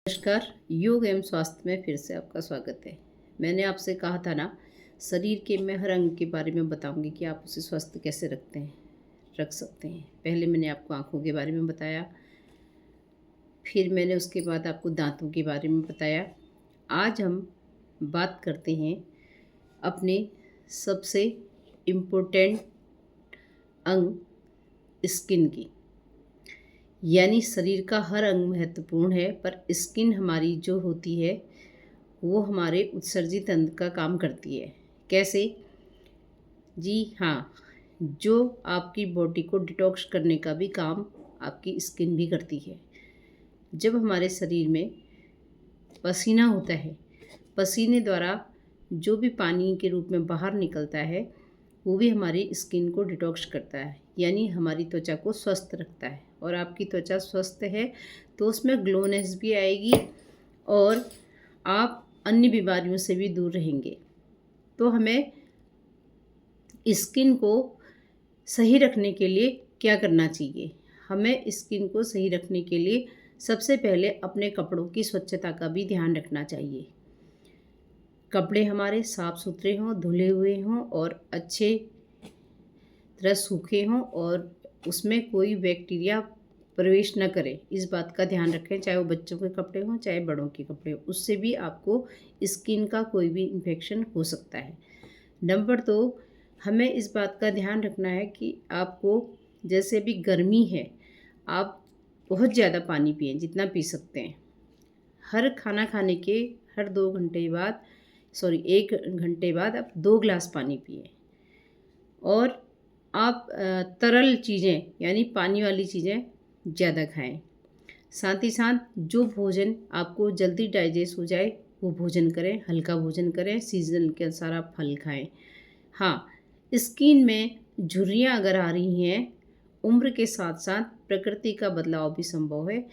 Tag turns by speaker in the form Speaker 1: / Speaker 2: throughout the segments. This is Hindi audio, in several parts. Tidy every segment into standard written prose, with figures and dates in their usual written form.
Speaker 1: नमस्कार। योग एवं स्वास्थ्य में फिर से आपका स्वागत है। मैंने आपसे कहा था ना, शरीर के मैं हर अंग के बारे में बताऊंगी कि आप उसे स्वस्थ कैसे रख सकते हैं। पहले मैंने आपको आँखों के बारे में बताया, फिर मैंने उसके बाद आपको दांतों के बारे में बताया। आज हम बात करते हैं अपने सबसे इम्पोर्टेंट अंग स्किन की। यानी शरीर का हर अंग महत्वपूर्ण है, पर स्किन हमारी जो होती है वो हमारे उत्सर्जित तंत्र का काम करती है। कैसे? जी हाँ, जो आपकी बॉडी को डिटॉक्स करने का भी काम आपकी स्किन भी करती है। जब हमारे शरीर में पसीना होता है, पसीने द्वारा जो भी पानी के रूप में बाहर निकलता है वो भी हमारी स्किन को डिटॉक्स करता है, यानी हमारी त्वचा को स्वस्थ रखता है। और आपकी त्वचा स्वस्थ है तो उसमें ग्लोनेस भी आएगी और आप अन्य बीमारियों से भी दूर रहेंगे। तो हमें स्किन को सही रखने के लिए क्या करना चाहिए? हमें स्किन को सही रखने के लिए सबसे पहले अपने कपड़ों की स्वच्छता का भी ध्यान रखना चाहिए। कपड़े हमारे साफ़ सुथरे हों, धुले हुए हों और अच्छे तरह सूखे हों और उसमें कोई बैक्टीरिया प्रवेश न करे, इस बात का ध्यान रखें। चाहे वो बच्चों के कपड़े हों चाहे बड़ों के कपड़े हों, उससे भी आपको स्किन का कोई भी इन्फेक्शन हो सकता है। नंबर 2, हमें इस बात का ध्यान रखना है कि आपको, जैसे अभी गर्मी है, आप बहुत ज़्यादा पानी पिएं, जितना पी सकते हैं। हर खाना खाने के हर 1 घंटे बाद आप 2 गिलास पानी पिएं। और आप तरल चीज़ें यानी पानी वाली चीज़ें ज़्यादा खाएं। साथ ही साथ जो भोजन आपको जल्दी डाइजेस्ट हो जाए वो भोजन करें, हल्का भोजन करें, सीजन के अनुसार आप फल खाएं। हाँ, स्किन में झुर्रियाँ अगर आ रही हैं, उम्र के साथ साथ प्रकृति का बदलाव भी संभव है,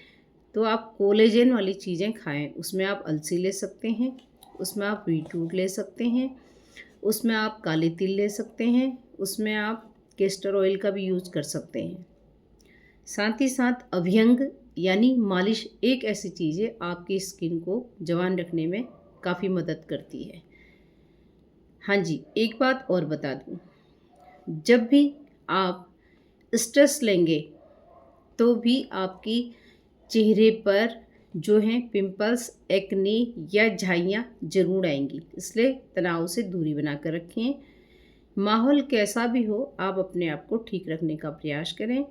Speaker 1: तो आप कोलेजन वाली चीज़ें खाएं। उसमें आप अलसी ले सकते हैं, उसमें आप बीटरूट ले सकते हैं, उसमें आप काले तिल ले सकते हैं, उसमें आप कैस्टर ऑयल का भी यूज कर सकते हैं। साथ ही साथ अभ्यंग यानी मालिश एक ऐसी चीज़ है आपकी स्किन को जवान रखने में काफ़ी मदद करती है। हाँ जी, एक बात और बता दूँ, जब भी आप स्ट्रेस लेंगे तो भी आपकी चेहरे पर जो हैं पिंपल्स, एक्ने या झाइयाँ ज़रूर आएंगी। इसलिए तनाव से दूरी बना कर रखें। माहौल कैसा भी हो, आप अपने आप को ठीक रखने का प्रयास करें।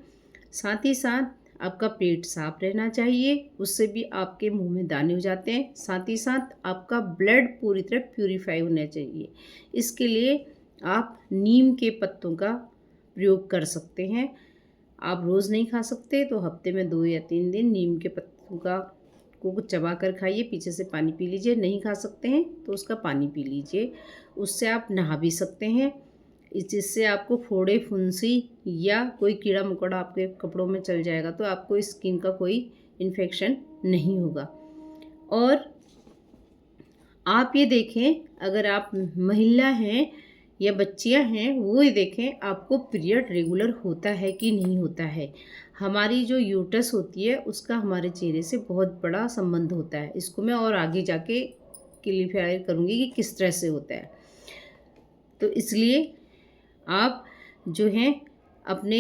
Speaker 1: साथ ही साथ आपका पेट साफ रहना चाहिए, उससे भी आपके मुंह में दाने हो जाते हैं। साथ ही साथ आपका ब्लड पूरी तरह प्यूरिफाई होना चाहिए। इसके लिए आप नीम के पत्तों का प्रयोग कर सकते हैं। आप रोज़ नहीं खा सकते तो हफ्ते में 2 या 3 दिन नीम के पत्तों को चबा कर खाइए, पीछे से पानी पी लीजिए। नहीं खा सकते हैं तो उसका पानी पी लीजिए। उससे आप नहा भी सकते हैं। जिससे आपको फोड़े, फुंसी या कोई कीड़ा मकोड़ा आपके कपड़ों में चल जाएगा तो आपको स्किन का कोई इन्फेक्शन नहीं होगा। और आप ये देखें, अगर आप महिला हैं या बच्चियां हैं, वो ये देखें आपको पीरियड रेगुलर होता है कि नहीं होता है। हमारी जो यूट्रस होती है उसका हमारे चेहरे से बहुत बड़ा संबंध होता है। इसको मैं और आगे जाके क्लियर करूँगी कि किस तरह से होता है। तो इसलिए आप जो हैं अपने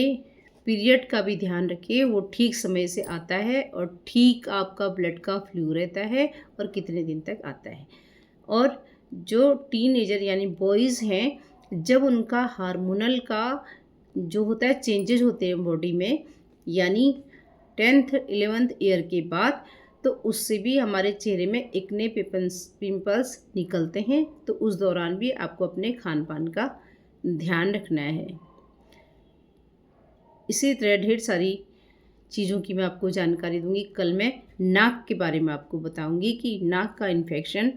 Speaker 1: पीरियड का भी ध्यान रखिए, वो ठीक समय से आता है और ठीक आपका ब्लड का फ्लू रहता है और कितने दिन तक आता है। और जो टीनेजर यानी बॉयज़ हैं, जब उनका हार्मोनल का जो होता है चेंजेस होते हैं बॉडी में, यानी 10th 11th ईयर के बाद, तो उससे भी हमारे चेहरे में एक्ने, पिंपल्स निकलते हैं। तो उस दौरान भी आपको अपने खान पान का ध्यान रखना है। इसी तरह ढेर सारी चीज़ों की मैं आपको जानकारी दूंगी। कल मैं नाक के बारे में आपको बताऊंगी कि नाक का इन्फेक्शन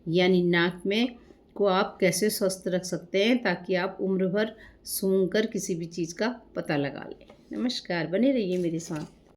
Speaker 1: यानी नाक में को आप कैसे स्वस्थ रख सकते हैं, ताकि आप उम्र भर सूंघ कर किसी भी चीज़ का पता लगा लें। नमस्कार, बने रहिए मेरे साथ।